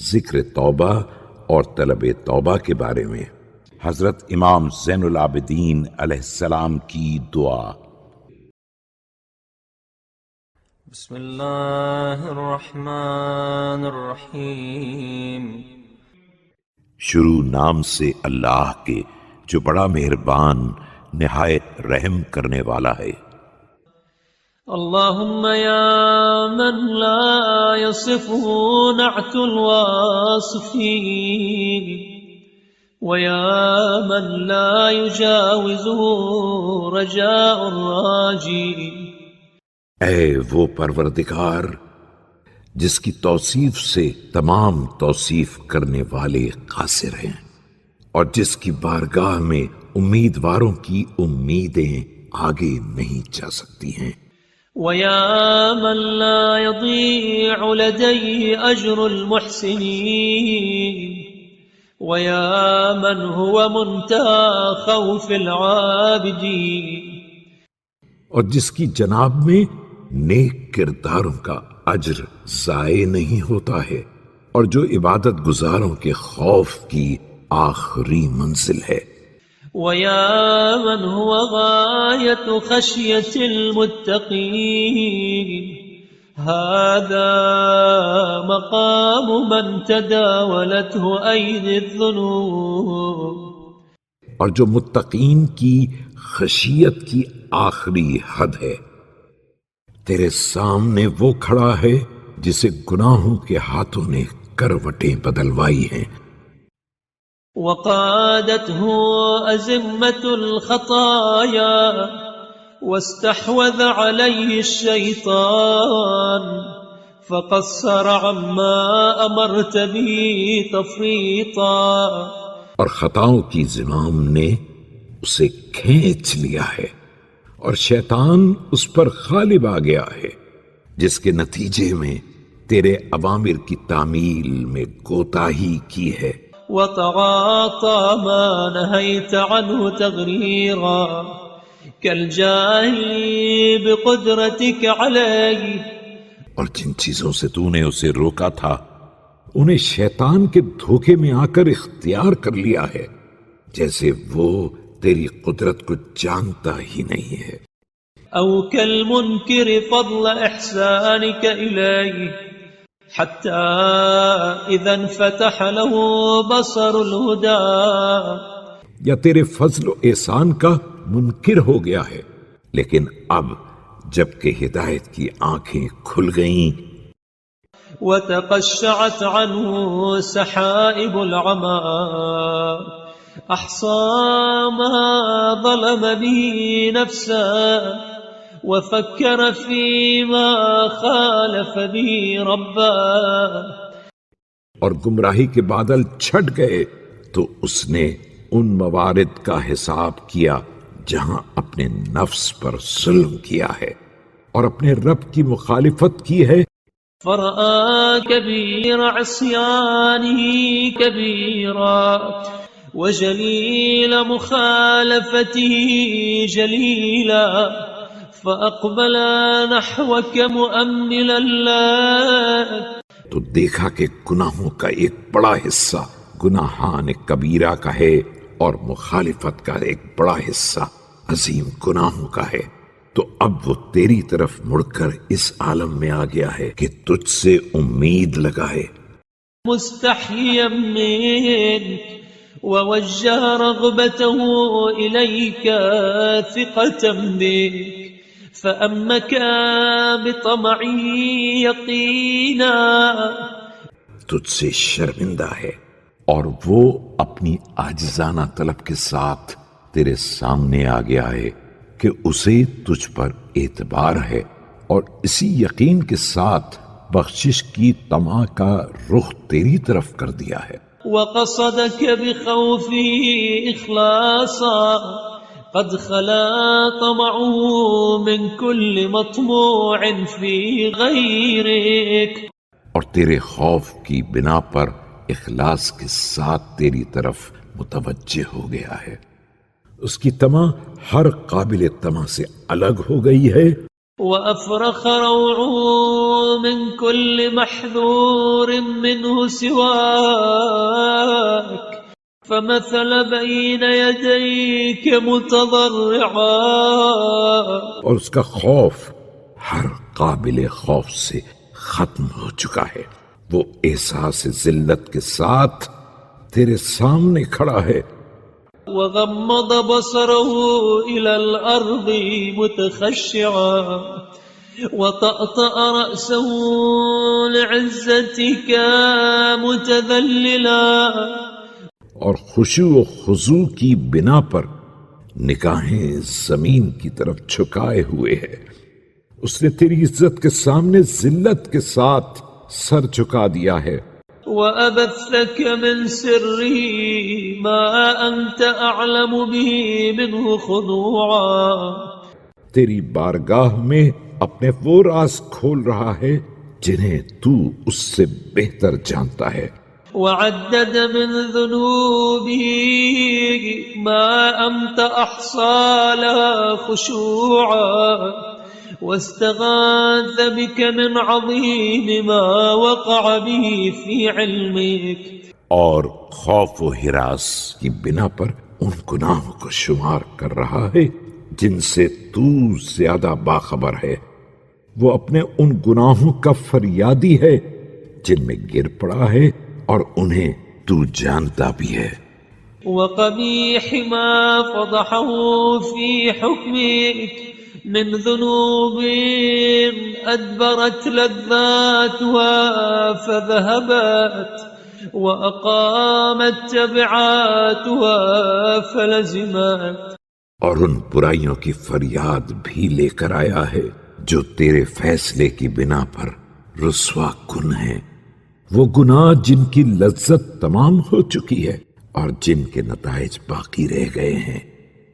ذکر توبہ اور طلب توبہ کے بارے میں حضرت امام زین العابدین علیہ السلام کی دعا۔ بسم اللہ الرحمن الرحیم۔ شروع نام سے اللہ کے جو بڑا مہربان نہایت رحم کرنے والا ہے۔ اللہم یا من لا یصفہ نعت الواصفین ویا من لا یجاوزہ رجاء الراجین۔ اے وہ پروردگار جس کی توصیف سے تمام توصیف کرنے والے قاصر ہیں اور جس کی بارگاہ میں امیدواروں کی امیدیں آگے نہیں جا سکتی ہیں۔ وَيَا مَن لَا يَضِيعُ لَدَيْهِ أَجْرُ الْمُحْسِنِينَ وَيَا مَنْ هُوَ مُنْتَهَى خَوْفِ الْعَابِدِينَ۔ اور جس کی جناب میں نیک کرداروں کا اجر ضائع نہیں ہوتا ہے اور جو عبادت گزاروں کے خوف کی آخری منزل ہے۔ وَيَا مَنْ هُوَ غَايَةُ خَشْيَةِ الْمُتَّقِينَ هَذَا مَقَامُ مَنْ تَدَاوَلَتْهُ أَيْدِي الذُّنُوبِ۔ اور جو متقین کی خشیت کی آخری حد ہے، تیرے سامنے وہ کھڑا ہے جسے گناہوں کے ہاتھوں نے کروٹیں بدلوائی ہیں۔ وقادته أزمة الخطايا واستحوذ عليه الشيطان فقصر عما أمرت به تفريطا۔ اور خطاؤں کی زمام نے اسے کھینچ لیا ہے اور شیطان اس پر غالب آ گیا ہے، جس کے نتیجے میں تیرے اوامر کی تعمیل میں کوتاہی کی ہے۔ وتعاطى ما نهيت عنه تغريرا كالجاهل بقدرتك عليه۔ اور جن چیزوں سے تو نے اسے روکا تھا انہیں شیطان کے دھوکے میں آ کر اختیار کر لیا ہے، جیسے وہ تیری قدرت کو جانتا ہی نہیں ہے۔ او كالمنكر فضل احسانك اليه حتى اذا انفتح له بصر الهدى۔ یا تیرے فضل و احسان کا منکر ہو گیا ہے، لیکن اب جب کہ ہدایت کی آنکھیں کھل گئیں۔ وتقشعت عنه سحائب العمى احصى ما ظلم به نفسه وفكر فيما خالف به ربه۔ اور گمراہی کے بادل چھٹ گئے تو اس نے ان موارد کا حساب کیا جہاں اپنے نفس پر ظلم کیا ہے اور اپنے رب کی مخالفت کی ہے۔ فرأى كبير عصيانه كبيرا وجليل مخالفته جليلا فأقبل نحوك مؤملا لك۔ تو دیکھا کہ گناہوں کا ایک بڑا حصہ گناہان کبیرہ کا ہے اور مخالفت کا ایک بڑا حصہ عظیم گناہوں کا ہے، تو اب وہ تیری طرف مڑ کر اس عالم میں آ گیا ہے کہ تجھ سے امید لگائے۔ مستحيا منك ووجه رغبته إليك ثقة بك فأمك بطمعه يقينا۔ تجھ سے شرمندہ ہے اور وہ اپنی عاجزانہ طلب کے ساتھ تیرے سامنے آ گیا ہے کہ اسے تجھ پر اعتبار ہے، اور اسی یقین کے ساتھ بخشش کی طمع کا رخ تیری طرف کر دیا ہے۔ وقصدك بخوفه إخلاصا قد خلا طمعه من كل مطموع في غيرك۔ اور تیرے خوف کی بنا پر اخلاص کے ساتھ تیری طرف متوجہ ہو گیا ہے، اس کی طمع ہر قابل طمع سے الگ ہو گئی ہے۔ وأفرخ روعه من كل محذور منه سواك فمثل بين يديك متضرعا. اور اس کا خوف ہر قابل خوف سے ختم ہو چکا ہے، وہ احساس ذلت کے ساتھ تیرے سامنے کھڑا ہے. وغمض بصره إلى الأرض متخشعا وطأطأ رأسه لعزتك متذللا. اور خشوع و خضوع کی بنا پر نگاہیں زمین کی طرف جھکائے ہوئے ہے. اس نے تیری عزت کے سامنے ذلت کے ساتھ سر جھکا دیا ہے. وأبثك من سره ما أنت أعلم به منه خضوعا. تیری بارگاہ میں اپنے وہ راز کھول رہا ہے جنہیں تو اس سے بہتر جانتا ہے. وعدد من ذنوبه ما أنت أحصى لها خشوعا واستغاث بك من عظيم ما وقع به في علمك. اور خوف و ہراس کی بنا پر ان گناہوں کو شمار کر رہا ہے جن سے تو زیادہ باخبر ہے. وہ اپنے ان گناہوں کا فریادی ہے جن میں گر پڑا ہے اور انہیں تو جانتا بھی ہے. وقبيح ما فضحه في حكمك من ذنوب أدبرت لذاتها فذهبت وأقامت تبعاتها فلزمت. اور ان برائیوں کی فریاد بھی لے کر آیا ہے جو تیرے فیصلے کی بنا پر رسوا کن ہیں، وہ گناہ جن کی لذت تمام ہو چکی ہے اور جن کے نتائج باقی رہ گئے ہیں.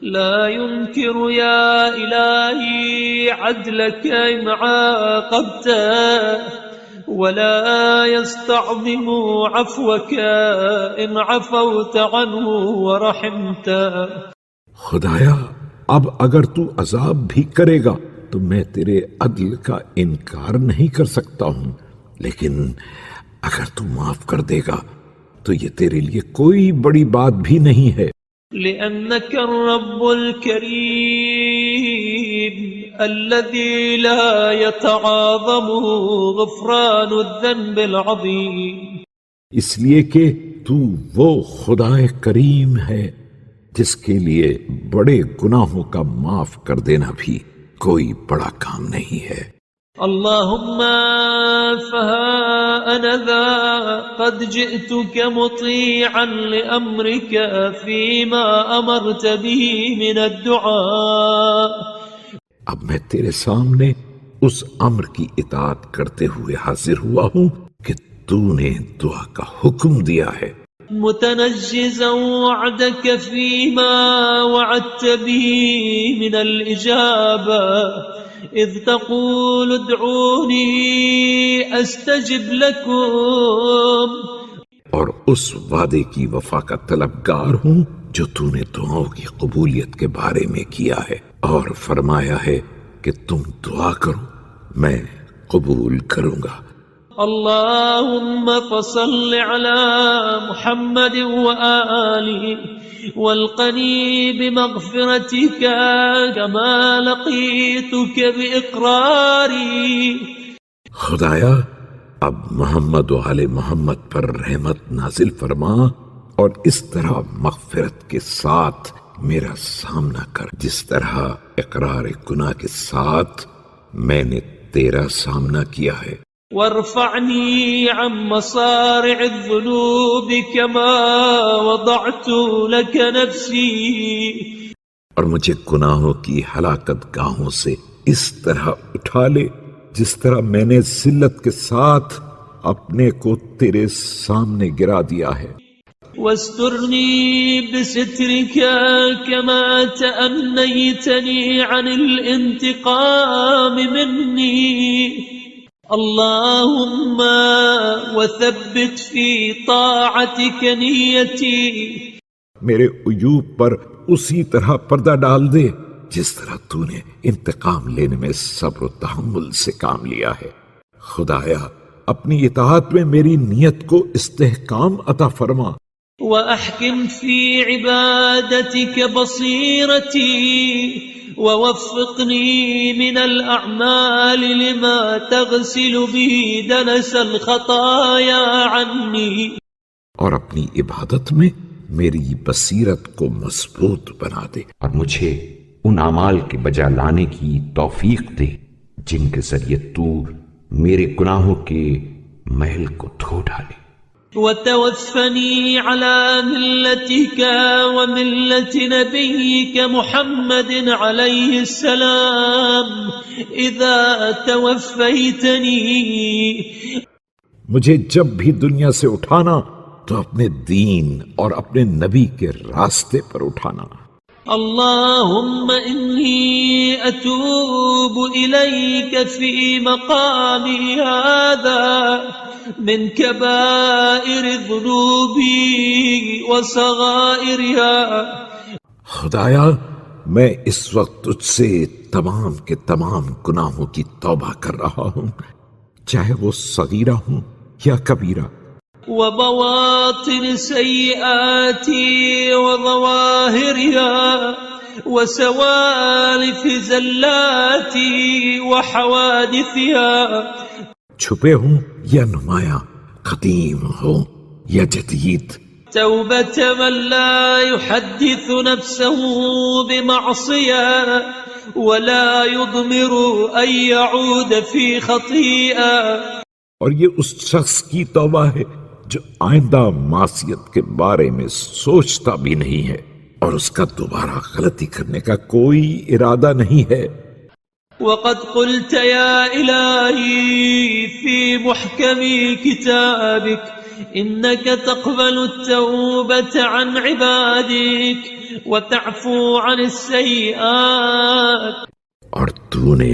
لا ينكر يا إلهي عدلك إن عاقبت ولا يستعظم عفوك إن عفوت عنه ورحمت. خدایا اب اگر تو عذاب بھی کرے گا تو میں تیرے عدل کا انکار نہیں کر سکتا ہوں، لیکن اگر تو معاف کر دے گا تو یہ تیرے لیے کوئی بڑی بات بھی نہیں ہے. لأنك الرب الكريم الذي لا يتعاظمه غفران الذنب العظيم. اس لیے کہ تو وہ خدا کریم ہے جس کے لیے بڑے گناہوں کا معاف کر دینا بھی کوئی بڑا کام نہیں ہے. اللهم فها أنا ذا قد جئتك مطيعا لأمرك فيما أمرت به من الدعاء. اب میں تیرے سامنے اس امر کی اطاعت کرتے ہوئے حاضر ہوا ہوں کہ تو نے دعا کا حکم دیا ہے. متنجزا وعدك فيما وعدت به من الإجابة إذ تقول ادعوني أستجب لكم. اور اس وعدے کی وفا کا طلبگار ہوں جو تو نے دعاؤں کی قبولیت کے بارے میں کیا ہے اور فرمایا ہے کہ تم دعا کرو میں قبول کروں گا. اللهم فصل على محمد وآله والقني بمغفرتك كما لقيتك بإقراري. خدایا اب محمد و آل محمد پر رحمت نازل فرما اور اس طرح مغفرت کے ساتھ میرا سامنا کر جس طرح اقرار گناہ کے ساتھ میں نے تیرا سامنا کیا ہے. وارفعني عن مصارع الذنوب كما وضعت لك نفسي. اور مجھے گناہوں کی ہلاکت گاہوں سے اس طرح اٹھا لے جس طرح میں نے ذلت کے ساتھ اپنے کو تیرے سامنے گرا دیا ہے. واسترني بسترك كما تأنيتني عن الانتقام مني. اللهم وثبت في طاعتك نيتي. میرے عیوب پر اسی طرح پردہ ڈال دے جس طرح تو نے انتقام لینے میں صبر و تحمل سے کام لیا ہے۔ خدایا اپنی اطاعت میں میری نیت کو استحکام عطا فرما، وأحكم في عبادتك بصيرتي ووفقني من الأعمال لما تغسل به دنس الخطايا عني، اور اپنی عبادت میں میری بصیرت کو مضبوط بنا دے، اور مجھے ان اعمال کے بجا لانے کی توفیق دے جن کے ذریعے تو میرے گناہوں کے محل کو دھو ڈالے۔ وتوفني على ملتك وملة نبيك محمد عليه السلام إذا توفيتني، مجھے جب بھی دنیا سے اٹھانا تو اپنے دین اور اپنے نبی کے راستے پر اٹھانا۔ اللهم إني أتوب إليك في مقامي هذا من كبائر ذنوبي وصغائرها، خدایا میں اس وقت تجھ سے تمام کے تمام گناہوں کی توبہ کر رہا ہوں، چاہے وہ صغیرہ ہوں یا کبیرہ، وبواطن سيئاتي وظواهرها وسوالف زلاتي وحوادثها، چھپے ہوں یا نمایاں، قدیم ہو یا جدید، توبة من لا يحدث نفسه بمعصية ولا يضمر أن يعود في خطيئة، اور یہ اس شخص کی توبہ ہے جو آئندہ معصیت کے بارے میں سوچتا بھی نہیں ہے اور اس کا دوبارہ غلطی کرنے کا کوئی ارادہ نہیں ہے۔ وقد قلت يا إلهي في محكم كتابك إنك تقبل التوبة عن عبادك وتعفو عن السيئات، اور تو نے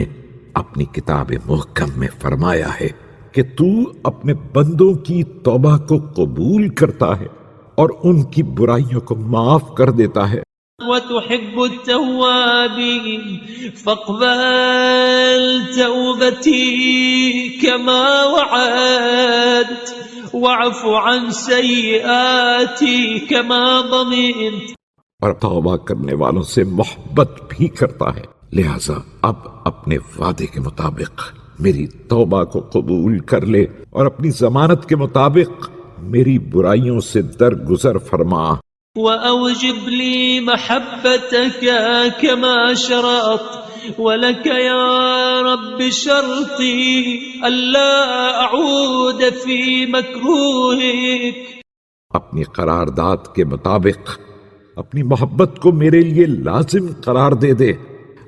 اپنی کتاب محکم میں فرمایا ہے کہ تو اپنے بندوں کی توبہ کو قبول کرتا ہے اور ان کی برائیوں کو معاف کر دیتا ہے، وتحب التوابين فاقبل توبتي كما وعدت واعف عن سيئاتي كما ضمنت، اور توبہ کرنے والوں سے محبت بھی کرتا ہے، لہذا اب اپنے وعدے کے مطابق میری توبہ کو قبول کر لے اور اپنی ضمانت کے مطابق میری برائیوں سے درگزر فرما، وأوجب لي محبتك كما شرطت ولك يا رب شرطي ألا أعود في مكروهك، اپنی قرارداد کے مطابق اپنی محبت کو میرے لیے لازم قرار دے دے،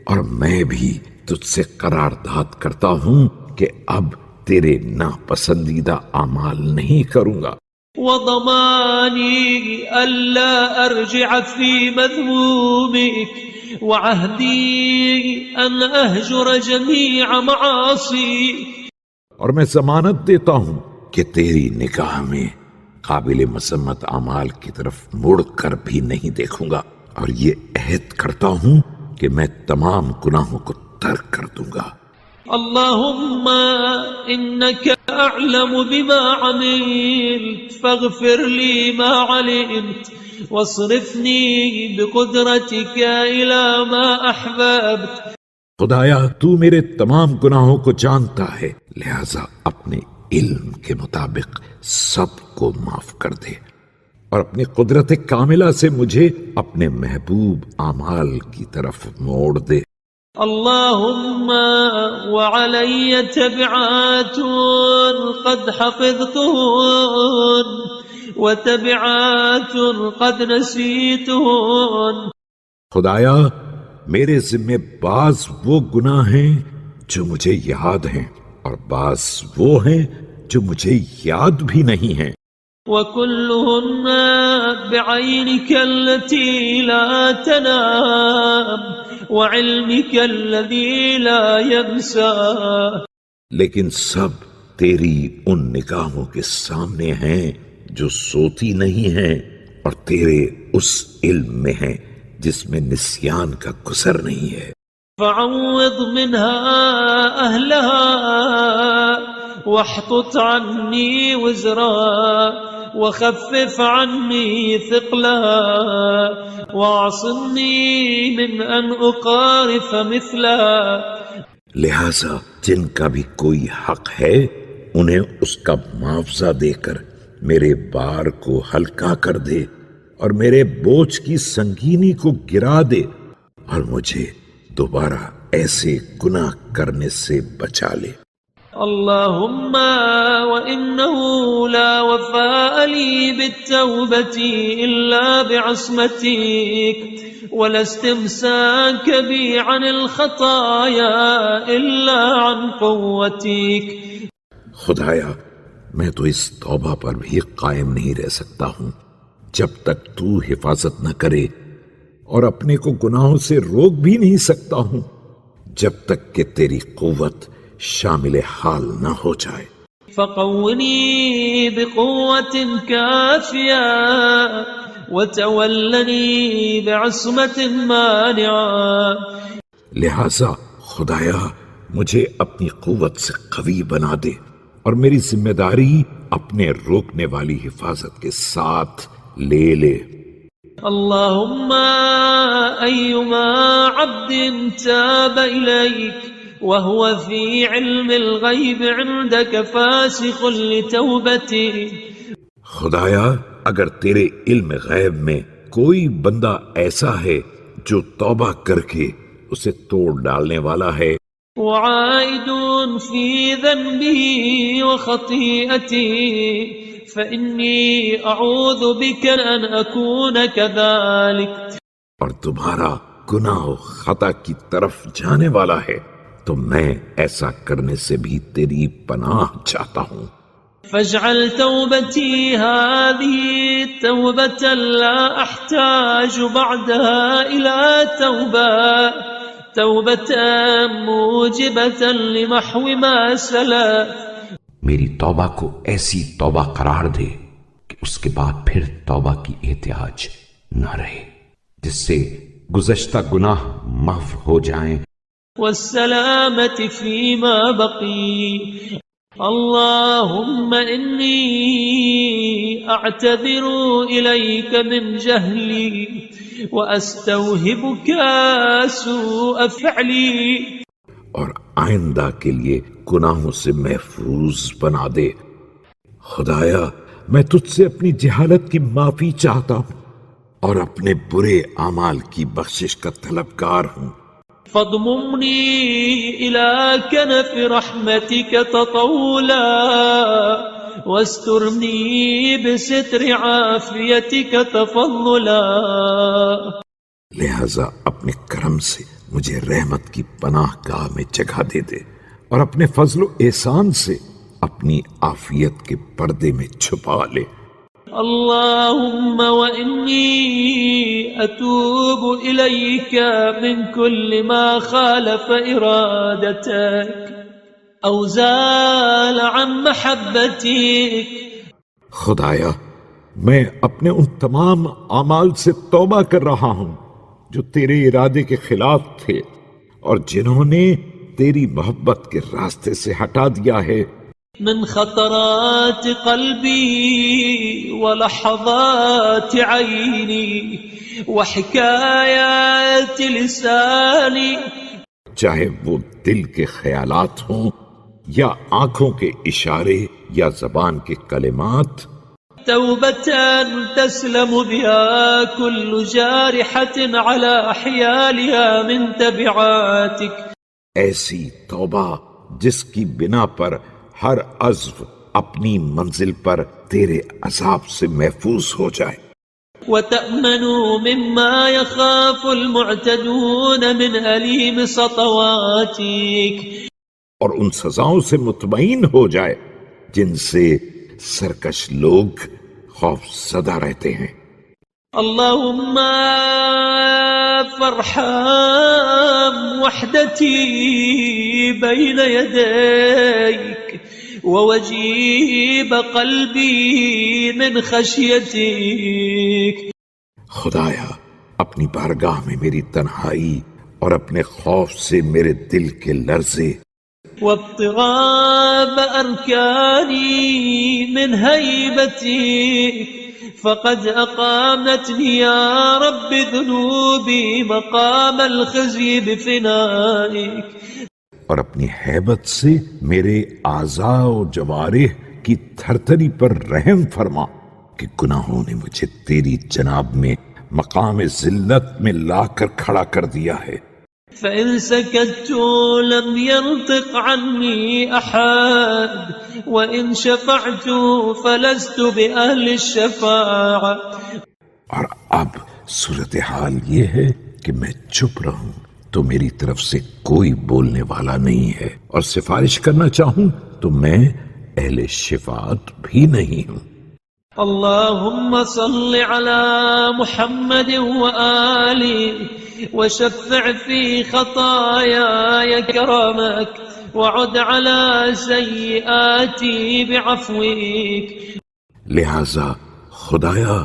اور میں بھی تجھ سے قرارداد کرتا ہوں کہ اب تیرے ناپسندیدہ اعمال نہیں کروں گا، وضماني ألا أرجع في مذمومك وعهدي أن أهجر جميع معاصي، اور میں ضمانت دیتا ہوں کہ تیری نگاہ میں قابل مذمت اعمال کی طرف مڑ کر بھی نہیں دیکھوں گا، اور یہ عہد کرتا ہوں کہ میں تمام گناہوں کو ترک کر دوں گا۔ اللهم إنك أعلم بما عملت فاغفر لي ما علمت واصرفني بقدرتك إلى ما أحببت، خدایا تو میرے تمام گناہوں کو جانتا ہے، لہذا اپنے علم کے مطابق سب کو معاف کر دے اور اپنی قدرت کاملہ سے مجھے اپنے محبوب اعمال کی طرف موڑ دے۔ اللهم وعلي تبعات قد حفظتهن وتبعات قد نسيتهن، خدایا میرے ذمہ بعض وہ گناہ ہیں جو مجھے یاد ہیں اور بعض وہ ہیں جو مجھے یاد بھی نہیں ہیں، وكلهن بعينك التي لا تنام وعلمك الذي لا ينسى، لیکن سب تیری ان نگاہوں کے سامنے ہیں جو سوتی نہیں ہیں اور تیرے اس علم میں ہیں جس میں نسیان کا گزر نہیں ہے۔ فعوض منها أهلها واحطط عني وزرها وخفف عني ثقلها واعصمني من أن أقارف مثلها، لہذا جن کا بھی کوئی حق ہے انہیں اس کا معاوضہ دے کر میرے بار کو ہلکا کر دے اور میرے بوجھ کی سنگینی کو گرا دے، اور مجھے دوبارہ ایسے گناہ کرنے سے بچا لے۔ اللهم وإنه لا وفاء لي بالتوبة إلا بعصمتك ولا استمساك بي عن الخطايا إلا عن قوتك۔ خدایا میں تو اس توبہ پر بھی قائم نہیں رہ سکتا ہوں جب تک تو حفاظت نہ کرے، اور اپنے کو گناہوں سے روک بھی نہیں سکتا ہوں جب تک کہ تیری قوت شامل حال نہ ہو جائے۔ فقوني بقوة كافية وتولني بعصمة مانعة۔ لہذا خدایا مجھے اپنی قوت سے قوی بنا دے اور میری ذمہ داری اپنے روکنے والی حفاظت کے ساتھ لے لے۔ اللهم أيما عبد تاب إليك وهو في علم الغيب عندك فاسخ لتوبته۔ خدایا اگر تیرے علم غیب میں کوئی بندہ ایسا ہے جو توبہ کر کے اسے توڑ ڈالنے والا ہے، وعائد في ذنبه وخطيئته فإني أعوذ بك أن أكون كذلك، اور تمہارا گناہ و خطا کی طرف جانے والا ہے تو میں ایسا کرنے سے بھی تیری پناہ چاہتا ہوں۔ فاجعل توبتي هذه توبة لا أحتاج بعدها إلى توبة موجبة لمحو ما سلف۔ میری توبہ کو ایسی توبہ قرار دے کہ اس کے بعد پھر توبہ کی احتیاج نہ رہے، جس سے گزشتہ گناہ معاف ہو جائیں، والسلامة فيما بقي۔ اللهم إني أعتذر إليك من جهلي وأستوهبك سوء فعلي، اور آئندہ کے لیے گناہوں سے محفوظ بنا دے۔ خدایا میں تجھ سے اپنی جہالت کی معافی چاہتا ہوں اور اپنے برے اعمال کی بخشش کا طلبگار ہوں۔ فاضممني إلى كنف رحمتك تطولا واسترني بستر عافيتك تفضلا۔ لہذا اپنے کرم سے مجھے رحمت کی پناہ گاہ میں جگہ دے دے اور اپنے فضل و احسان سے اپنی عافیت کے پردے میں چھپا لے۔ اللهم وإني أتوب إليك من كل ما خالف إرادتك أو زال عن محبتك۔ خدایا میں اپنے ان تمام اعمال سے توبہ کر رہا ہوں جو تیرے ارادے کے خلاف تھے اور جنہوں نے تیری محبت کے راستے سے ہٹا دیا ہے، من خطرات قلبي ولحظات عيني وحكايات لساني، چاہے وہ دل کے خیالات ہوں یا آنکھوں کے اشارے یا زبان کے کلمات۔ توبة تسلم بها كل جارحة على حيالها من تبعاتك، ایسی توبہ جس کی بنا پر ہر عضو اپنی منزل پر تیرے عذاب سے محفوظ ہو جائے۔ وتأمن مما يخاف المعتدون من أليم سطواتك، اور ان سزاؤں سے مطمئن ہو جائے جن سے سرکش لوگ خوف زدہ رہتے ہیں۔ اللهم فارحم وحدتي بين يديك ووجيب قلبي من خشيتك۔ خدایا اپنی بارگاہ میں میری تنہائی اور اپنے خوف سے میرے دل کے لرزے، واضطراب أركاني من هيبتك فقد أقامتني يا رب ذنوبي مقام الخزي بفنائك، اور اپنی ہیبت سے میرے اعضاء و جوارح کی تھرتھری پر رحم فرما کہ گناہوں نے مجھے تیری جناب میں مقام ذلت میں لا کر کھڑا کر دیا ہے۔ فإن سكت لم ينطق عني أحد وإن شفعت فلست بأهل الشفاعة۔ اور اب صورتحال یہ ہے کہ میں چپ رہوں تو میری طرف سے کوئی بولنے والا نہیں ہے، اور سفارش کرنا چاہوں تو میں اہل شفاعت بھی نہیں ہوں۔ اللهم صل على محمد وآله وشفع في خطاياي كرمك وعد على سيئاتي بعفوك۔ لہذا خدایا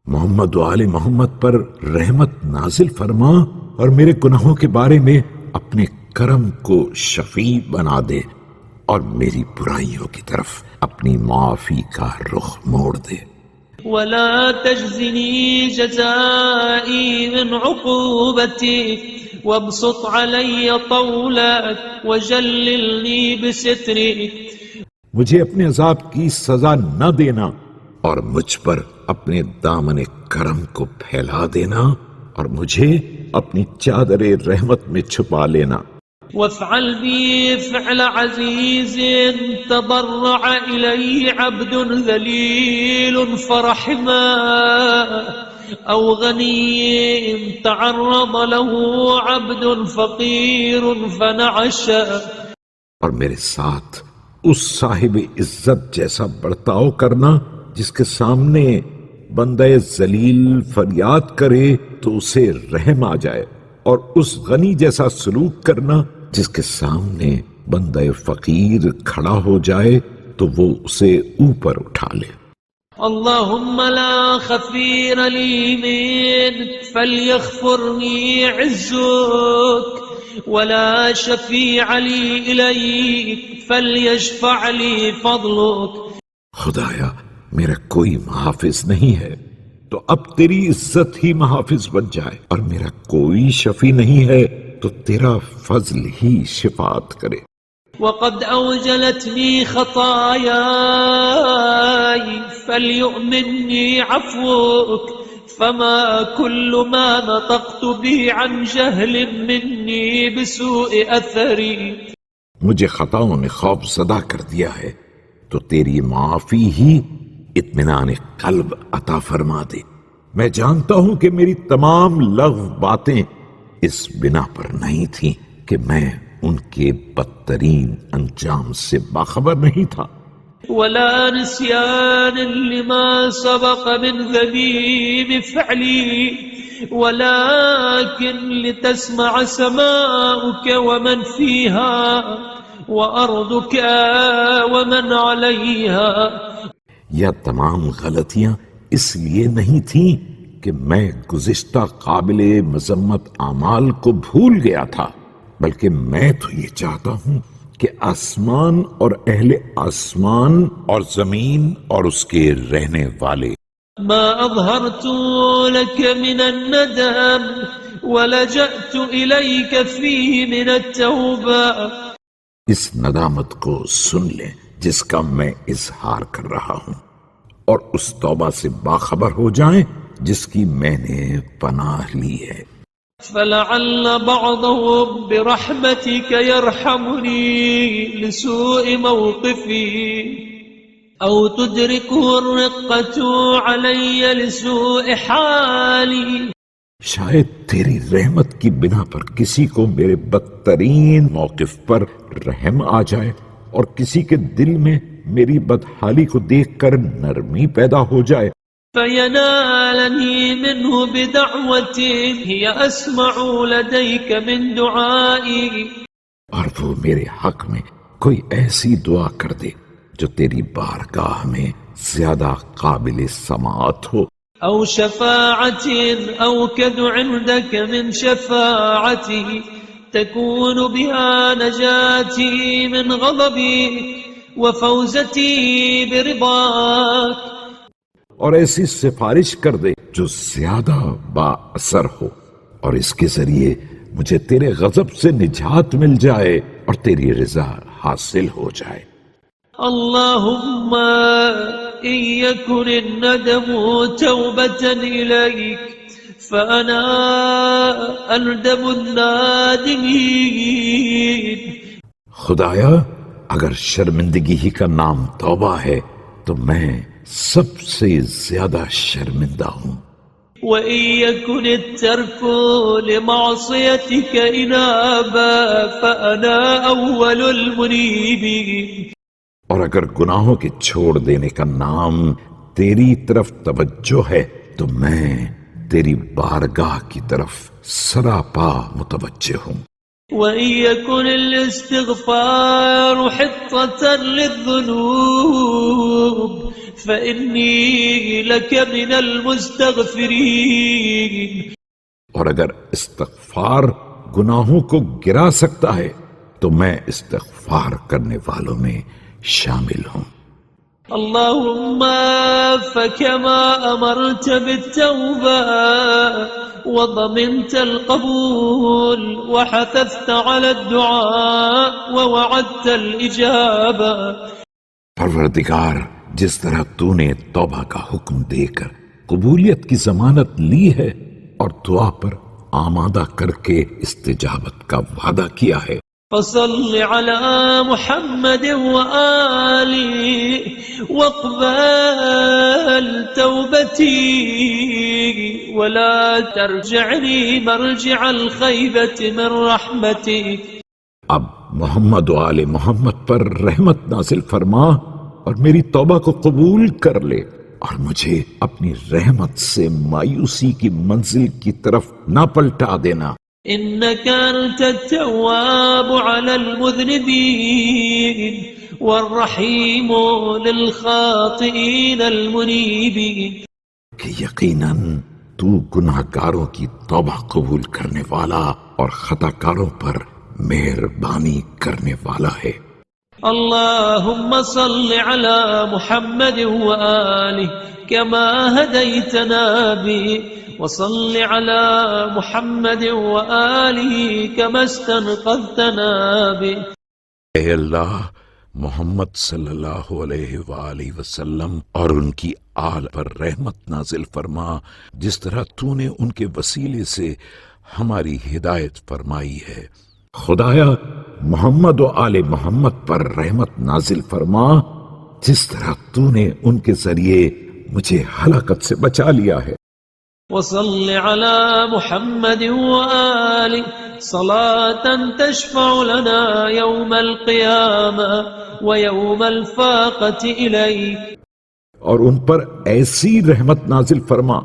محمد و آل محمد پر رحمت نازل فرما اور میرے گناہوں کے بارے میں اپنے کرم کو شفیع بنا دے، اور میری برائیوں کی طرف اپنی معافی کا رخ موڑ دے۔ ولا تجزني جزائي من عقوبتك وابسط علي طولك وجللني بسترك۔ مجھے اپنے عذاب کی سزا نہ دینا اور مجھ پر اپنے دامن کرم کو پھیلا دینا، اور مجھے اپنی چادر رحمت میں چھپا لینا۔ وافعل بي فعل عزيز تضرع إليه عبد ذليل فرحما، أو غني تعرض له عبد فقير فنعشا۔ اور میرے ساتھ اس صاحب عزت جیسا برتاؤ کرنا جس کے سامنے بندہ ذلیل فریاد کرے تو اسے رحم آ جائے، اور اس غنی جیسا سلوک کرنا جس کے سامنے بندہ فقیر کھڑا ہو جائے تو وہ اسے اوپر اٹھا لے۔ اللهم لا خفير لي منك فليغفرني عزك، ولا شفيع لي إليك فليشفع لي فضلك۔ خدایا میرا کوئی محافظ نہیں ہے تو اب تیری عزت ہی محافظ بن جائے، اور میرا کوئی شفیع نہیں ہے تو تیرا فضل ہی شفاعت کرے۔ وقد أوجلتني خطاياي فليؤمني عفوك، فما كل ما نطقت به عن جهل مني بسوء أثري۔ مجھے خطاؤں نے خوف زدہ کر دیا ہے تو تیری معافی ہی اطمینان قلب عطا فرما دے۔ میں جانتا ہوں کہ میری تمام لغو باتیں اس بنا پر نہیں تھیں کہ میں ان کے بدترین انجام سے باخبر نہیں تھا۔ ولا نسيان لما سبق من ذميم فعلي، ولكن لتسمع سماؤك ومن فيها وأرضك ومن عليها۔ یا تمام غلطیاں اس لیے نہیں تھیں کہ میں گزشتہ قابل مذمت اعمال کو بھول گیا تھا، بلکہ میں تو یہ چاہتا ہوں کہ آسمان اور اہل آسمان اور زمین اور اس کے رہنے والے ما أظهرت لك من الندم ولجأت إليك فيه من التوبة۔ اس ندامت کو سن لیں جس کا میں اظہار کر رہا ہوں، اور اس توبہ سے باخبر ہو جائیں جس کی میں نے پناہ لی ہے۔ فلعل بعضهم برحمتك يرحمني لسوء موقفي، أو تدركه الرقة علي لسوء حالي۔ شاید تیری رحمت کی بنا پر کسی کو میرے بدترین موقف پر رحم آ جائے، اور کسی کے دل میں میری بدحالی کو دیکھ کر نرمی پیدا ہو جائے۔ فينالني منه بدعوة هي أسمع لديك من دعائي۔ اور وہ میرے حق میں کوئی ایسی دعا کر دے جو تیری بارگاہ میں زیادہ قابل سماعت ہو۔ أو شفاعة أوكد عندك من شفاعتي تكون بها نجاتي من غضبي وفوزتي برضاك. اور ایسی سفارش کر دے جو زیادہ با اثر ہو اور اس کے ذریعے مجھے تیرے غضب سے نجات مل جائے اور تیری رضا حاصل ہو جائے. اللهم إن يكن الندم توبة إليك فأنا أندم النادمين. خدایا اگر شرمندگی ہی کا نام توبہ ہے تو میں سب سے زیادہ شرمندہ ہوں. وإن يكن الترك لمعصيتك إنابا فأنا أول المنيبين. اور اگر گناہوں کے چھوڑ دینے کا نام تیری طرف توجہ ہے تو میں تیری بارگاہ کی طرف سراپا متوجہ ہوں. وإن يكن الاستغفار حطة للذنوب فإني لك من المستغفرين. اور اگر استغفار گناہوں کو گرا سکتا ہے تو میں استغفار کرنے والوں میں شامل ہوں. اللهم فكما أمرت بالتوبة وضمنت القبول وحثثت على الدعاء ووعدت الإجابة. پروردگار جس طرح تو نے توبہ کا حکم دے کر قبولیت کی ضمانت لی ہے اور دعا پر آمادہ کر کے استجابت کا وعدہ کیا ہے، فصل على محمد وآله واقبل توبتي ولا ترجعني مرجع الخيبة من رحمتك. اب محمد و آل محمد پر رحمت نازل فرما اور میری توبہ کو قبول کر لے اور مجھے اپنی رحمت سے مایوسی کی منزل کی طرف نہ پلٹا دینا. إنك أنت التواب على المذنبين والرحيم للخاطئين المنيبين. کہ یقیناً تو گناہ گاروں کی توبہ قبول کرنے والا اور خطا کاروں پر مہربانی کرنے والا ہے. اللهم صل على محمد وآله كما هديتنا به وصل على محمد وآله كما استنقذتنا به. اے اللہ محمد صلی اللہ علیہ وآلہ وسلم اور ان کی آل پر رحمت نازل فرما جس طرح تو نے ان کے وسیلے سے ہماری ہدایت فرمائی ہے. خدایا محمد و آل محمد پر رحمت نازل فرما جس طرح تو نے ان کے ذریعے مجھے ہلاکت سے بچا لیا ہے. وصل على محمد وآله صلاة تشفع لنا يوم القيامة ويوم الفاقة إليك. اور ان پر ایسی رحمت نازل فرما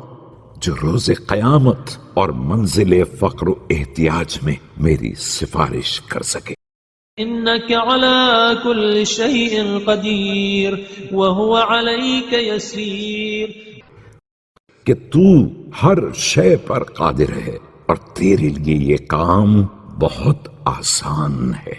جو روز قیامت اور منزل فقر و احتیاج میں میری سفارش کر سکے. إنك على كل شيء قدير وهو عليك يسير. کہ تو ہر شے پر قادر ہے اور تیرے لیے یہ کام بہت آسان ہے.